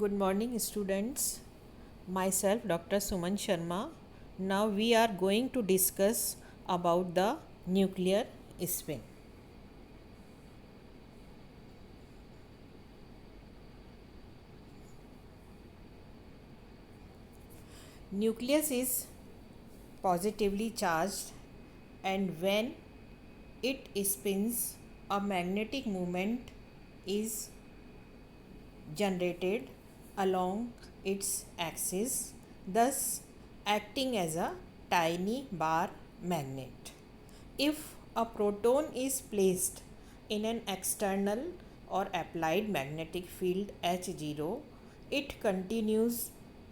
Good morning, students. Myself, Dr. Suman Sharma. Now we are going to discuss about the nuclear spin. Nucleus is positively charged, and when it spins, a magnetic moment is generated along its axis, thus acting as a tiny bar magnet. If a proton is placed in an external or applied magnetic field H0, it continues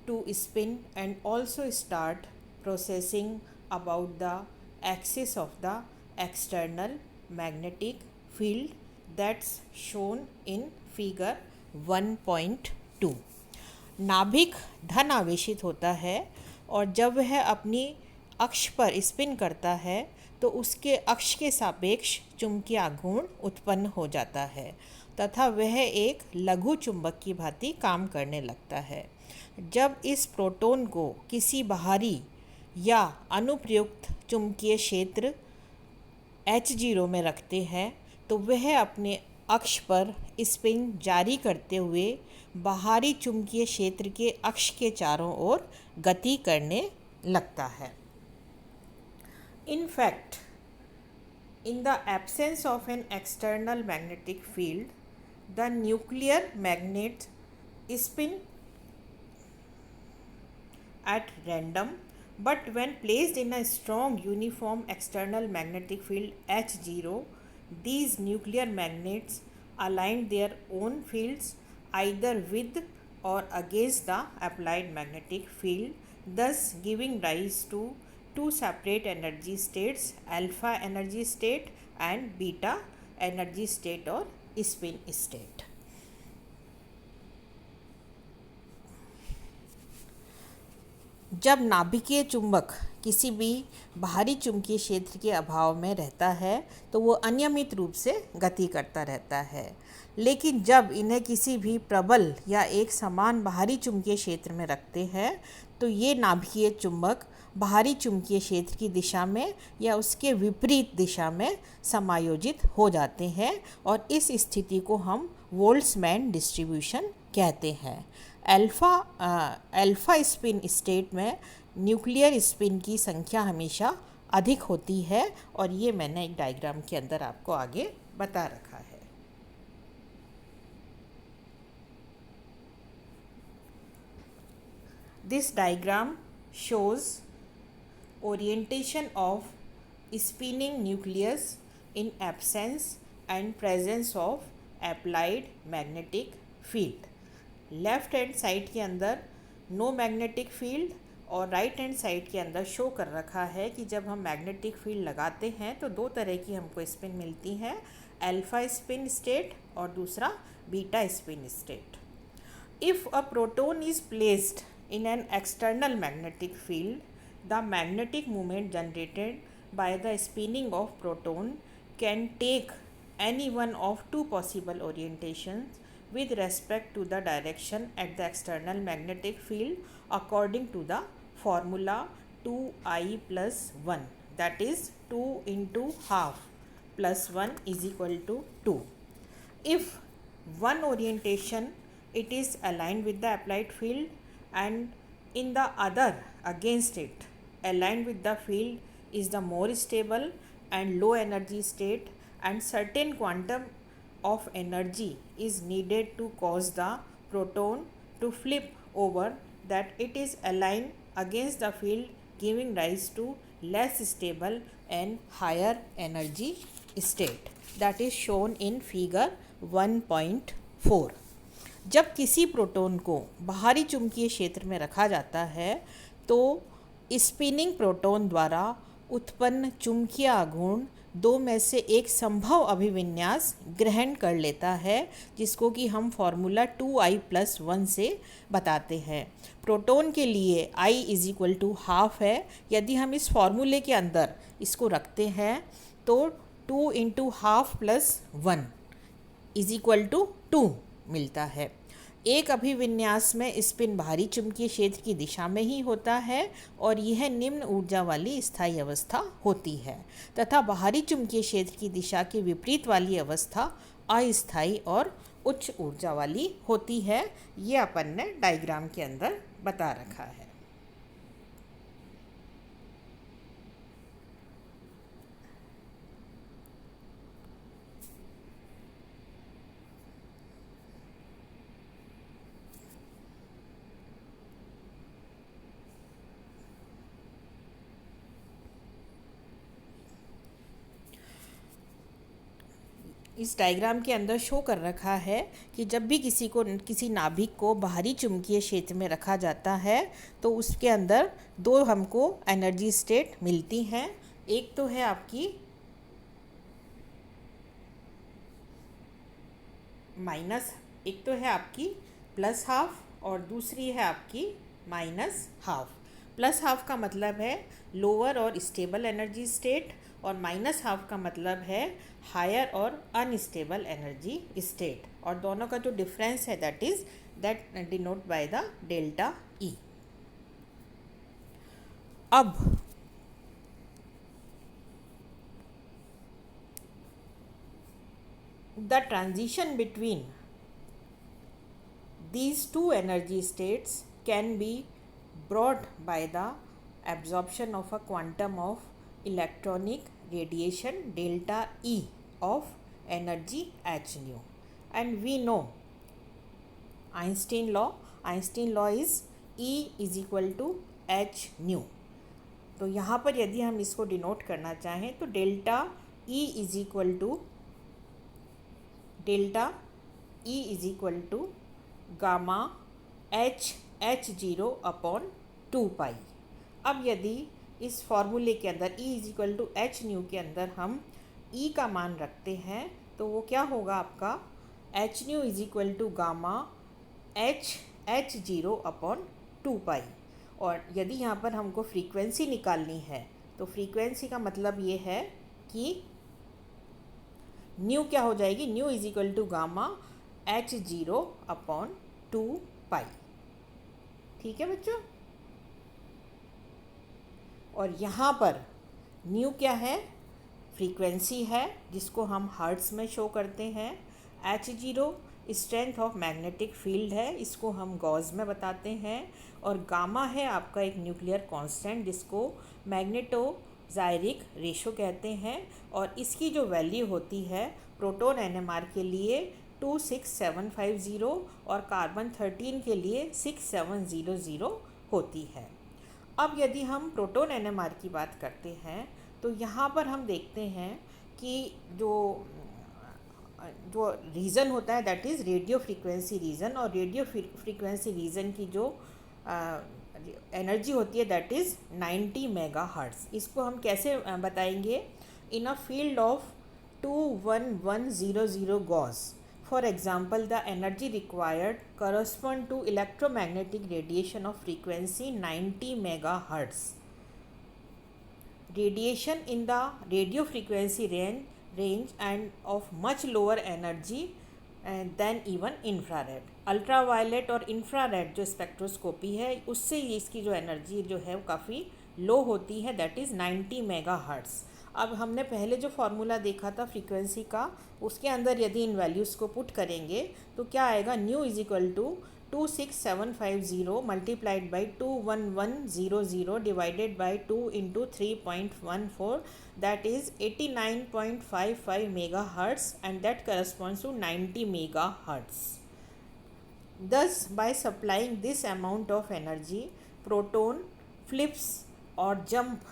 to spin and also start processing about the axis of the external magnetic field that's shown in figure 1.2. नाभिक धन आवेशित होता है और जब वह अपनी अक्ष पर स्पिन करता है तो उसके अक्ष के सापेक्ष चुंबकीय आघूर्ण उत्पन्न हो जाता है तथा वह एक लघु चुंबक की भांति काम करने लगता है। जब इस प्रोटॉन को किसी बाहरी या अनुप्रयुक्त चुंबकीय क्षेत्र H0 में रखते हैं तो वह अपने अक्ष पर स्पिन जारी करते हुए बाहरी चुंबकीय क्षेत्र के अक्ष के चारों ओर गति करने लगता है। In fact, in the absence of an external magnetic field, the nuclear magnet spin at random, but when placed in a strong uniform external magnetic field H0, these nuclear magnets align their own fields either with or against the applied magnetic field, thus giving rise to two separate energy states, alpha energy state and beta energy state or spin state. जब नाभिकीय चुंबक किसी भी बाहरी चुंबकीय क्षेत्र के अभाव में रहता है तो वो अनियमित रूप से गति करता रहता है, लेकिन जब इन्हें किसी भी प्रबल या एक समान बाहरी चुंबकीय क्षेत्र में रखते हैं तो ये नाभिकीय चुंबक बाहरी चुंबकीय क्षेत्र की दिशा में या उसके विपरीत दिशा में समायोजित हो जाते हैं और इस स्थिति को हम बोल्ट्जमैन डिस्ट्रीब्यूशन कहते हैं। अल्फ़ा स्पिन स्टेट में न्यूक्लियर स्पिन की संख्या हमेशा अधिक होती है और ये मैंने एक डायग्राम के अंदर आपको आगे बता रखा है। This diagram shows orientation of spinning nucleus in absence and presence of applied magnetic field. Left hand side के अंदर नो मैग्नेटिक फील्ड और राइट हैंड साइड के अंदर शो कर रखा है कि जब हम मैग्नेटिक फील्ड लगाते हैं तो दो तरह की हमको स्पिन मिलती है, अल्फ़ा स्पिन स्टेट और दूसरा beta spin state. If a proton is placed in an external magnetic field, the magnetic moment generated by the spinning of proton can take any one of two possible orientations with respect to the direction at the external magnetic field according to the formula 2I plus 1, that is 2 into half plus 1 is equal to 2. If one orientation it is aligned with the applied field and in the other against it aligned with the field is the more stable and low energy state, and certain quantum of energy is needed to cause the proton to flip over that it is aligned against the field, giving rise to less stable and higher energy state, that is shown in figure 1.4. जब किसी proton को बाहरी चुंबकीय क्षेत्र में रखा जाता है तो स्पिनिंग प्रोटॉन द्वारा उत्पन्न चुंबकीय आघूर्ण दो में से एक संभव अभिविन्यास ग्रहण कर लेता है, जिसको कि हम फॉर्मूला 2I plus 1 से बताते हैं। प्रोटॉन के लिए I is equal to half है। यदि हम इस फॉर्मूले के अंदर इसको रखते हैं तो 2 into half plus 1 is equal to 2 मिलता है। एक अभिविन्यास में स्पिन बाहरी चुंबकीय क्षेत्र की दिशा में ही होता है और यह निम्न ऊर्जा वाली स्थायी अवस्था होती है तथा बाहरी चुंबकीय क्षेत्र की दिशा के विपरीत वाली अवस्था अस्थायी और उच्च ऊर्जा वाली होती है। ये अपन ने डायग्राम के अंदर बता रखा है। इस डायग्राम के अंदर शो कर रखा है कि जब भी किसी नाभिक को बाहरी चुंबकीय क्षेत्र में रखा जाता है तो उसके अंदर दो हमको एनर्जी स्टेट मिलती हैं। एक तो है आपकी माइनस, एक तो है आपकी प्लस हाफ और दूसरी है आपकी माइनस हाफ। प्लस हाफ का मतलब है लोअर और स्टेबल एनर्जी स्टेट और माइनस हाफ का मतलब है हायर और अनस्टेबल एनर्जी स्टेट, और दोनों का जो डिफरेंस है that denote by the delta E. अब the transition between these two energy states can be brought by the absorption of a quantum of electronic radiation delta E of energy h nu, and we know Einstein law is E is equal to h nu। तो यहाँ पर यदि हम इसको denote करना चाहें तो delta E is equal to gamma H zero upon 2 pi. अब यदि इस फॉर्मूले के अंदर E is equal to H nu के अंदर हम E का मान रखते हैं तो वो क्या होगा आपका H nu is equal to gamma H zero upon 2 pi. और यदि यहाँ पर हमको फ्रीक्वेंसी निकालनी है तो फ्रीक्वेंसी का मतलब ये है कि न्यू क्या हो जाएगी, nu is equal to gamma H zero upon 2 pi. ठीक है बच्चों, और यहाँ पर न्यू क्या है, फ्रीक्वेंसी है जिसको हम हर्ट्ज़ में शो करते हैं। H zero strength of magnetic field है, इसको हम गॉस में बताते हैं। और गामा है आपका एक न्यूक्लियर कांस्टेंट जिसको मैग्नेटोजाइरिक रेशो कहते हैं, और इसकी जो वैल्यू होती है प्रोटॉन एनएमआर के लिए 26750 और कार्बन 13 के लिए 6700 होती है। अब यदि हम प्रोटॉन एनएमआर की बात करते हैं तो यहाँ पर हम देखते हैं कि जो रीजन होता है that is radio frequency region, और रेडियो फ्रीक्वेंसी रीजन की जो एनर्जी होती है दैट इज़ 90 मेगाहर्ट्ज़। इसको हम कैसे बताएंगे, in a field of 21100 gauss for example the energy required correspond to electromagnetic radiation of frequency 90 megahertz. Radiation in the radio frequency range and of much lower energy than even infrared. Ultraviolet और infrared जो spectroscopy है उससे इसकी जो energy जो है वो काफ़ी लो होती है, दैट इज़ 90 मेगाहर्ट्ज़। अब हमने पहले जो फार्मूला देखा था फ्रीक्वेंसी का, उसके अंदर यदि इन वैल्यूज़ को पुट करेंगे तो क्या आएगा, nu is equal to 26750 multiplied by 21100 divided by 2 into 3.14, that is 89.55 megahertz and that corresponds to 90 megahertz. Thus, by supplying this amount of energy, proton flips or jump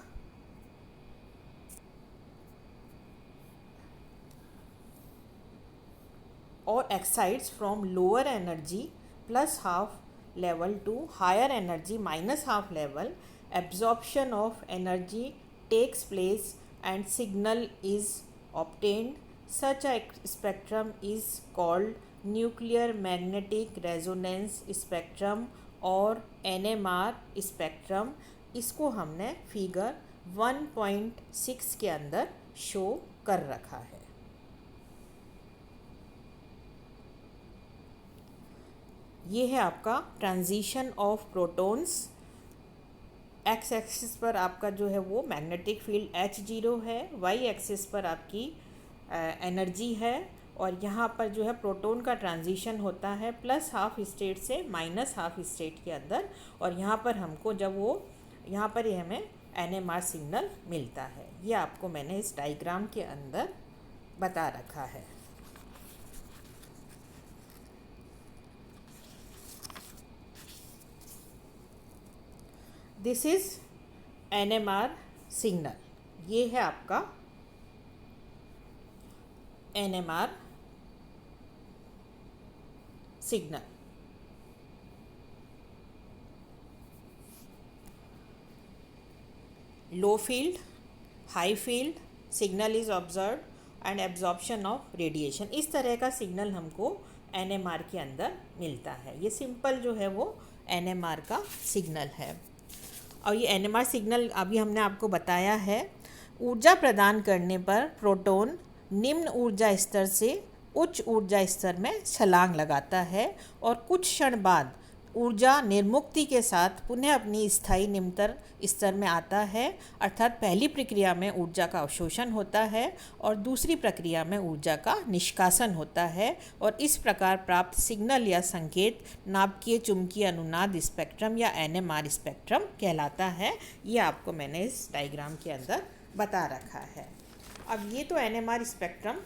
or excites from lower energy plus half level to higher energy minus half level. Absorption of energy takes place and signal is obtained. Such a spectrum is called nuclear magnetic resonance spectrum और NMR spectrum. इसको हमने figure 1.6 के अंदर show कर रखा है। ये है आपका transition of protons. X axis पर आपका जो है वो मैग्नेटिक फील्ड H0 है, वाई एक्सिस पर आपकी एनर्जी है, और यहाँ पर जो है प्रोटॉन का ट्रांजिशन होता है प्लस हाफ स्टेट से माइनस हाफ स्टेट के अंदर, और यहाँ पर हमको जब वो यहाँ पर ही हमें NMR सिग्नल मिलता है। ये आपको मैंने इस डायग्राम के अंदर बता रखा है। This is NMR signal. ये है आपका NMR signal. Low field, high field, signal is observed and absorption of radiation, इस तरह का सिग्नल हमको NMR के अंदर मिलता है। ये सिंपल जो है वो NMR का सिग्नल है। और ये NMR सिग्नल अभी हमने आपको बताया है, ऊर्जा प्रदान करने पर प्रोटॉन निम्न ऊर्जा स्तर से उच्च ऊर्जा स्तर में छलांग लगाता है और कुछ क्षण बाद ऊर्जा निर्मुक्ति के साथ पुनः अपनी स्थायी निम्नतर स्तर में आता है। अर्थात पहली प्रक्रिया में ऊर्जा का अवशोषण होता है और दूसरी प्रक्रिया में ऊर्जा का निष्कासन होता है, और इस प्रकार प्राप्त सिग्नल या संकेत नाभिकीय चुंबकीय अनुनाद स्पेक्ट्रम या NMR स्पेक्ट्रम कहलाता है। ये आपको मैंने इस डायग्राम के अंदर बता रखा है। अब ये तो NMR स्पेक्ट्रम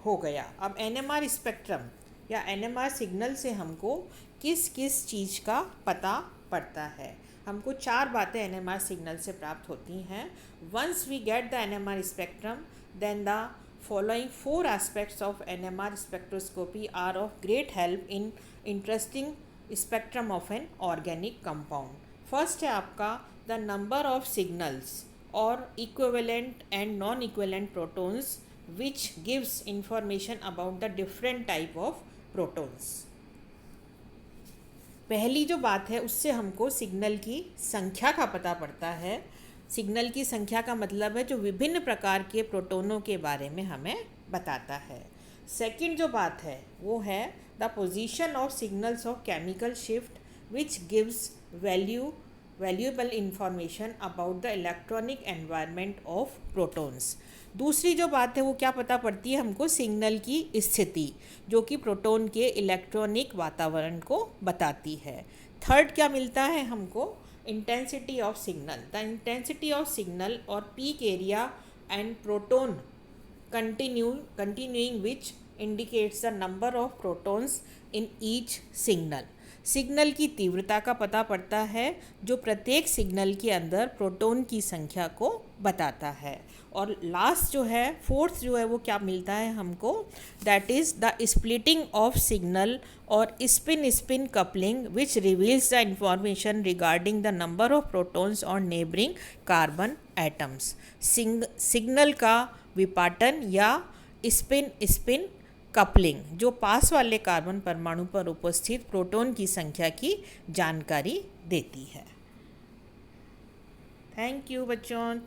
हो गया। अब NMR स्पेक्ट्रम या NMR सिग्नल से हमको किस किस चीज़ का पता पड़ता है। हमको 4 बातें NMR सिग्नल से प्राप्त होती हैं। Once we get the NMR spectrum, then the following 4 aspects of NMR spectroscopy are of great help in interesting spectrum of an organic compound. First है आपका द नंबर ऑफ सिग्नल्स और equivalent and non equivalent protons which gives information about the different type of protons। पहली जो बात है उससे हमको signal की संख्या का पता पड़ता है। सिग्नल की संख्या का मतलब है जो विभिन्न प्रकार के प्रोटोनों के बारे में हमें बताता है। सेकंड जो बात है वो है the position of signals of chemical shift which gives valuable information about the electronic environment of protons. दूसरी जो बात है वो क्या पता पड़ती है हमको, सिग्नल की स्थिति जो कि प्रोटॉन के इलेक्ट्रॉनिक वातावरण को बताती है। थर्ड क्या मिलता है हमको, intensity of signal. The intensity of signal or peak area and proton continuing which indicates the number of protons in each signal। Signal की तीव्रता का पता पड़ता है जो प्रत्येक सिग्नल के अंदर प्रोटॉन की संख्या को बताता है। और लास्ट जो है, फोर्थ जो है वो क्या मिलता है हमको, that is the splitting of signal or spin coupling which reveals the information regarding the number of protons or neighbouring carbon atoms. Signal का विपाटन या स्पिन कपलिंग जो पास वाले कार्बन परमाणु पर उपस्थित प्रोटॉन की संख्या की जानकारी देती है। थैंक यू बच्चों।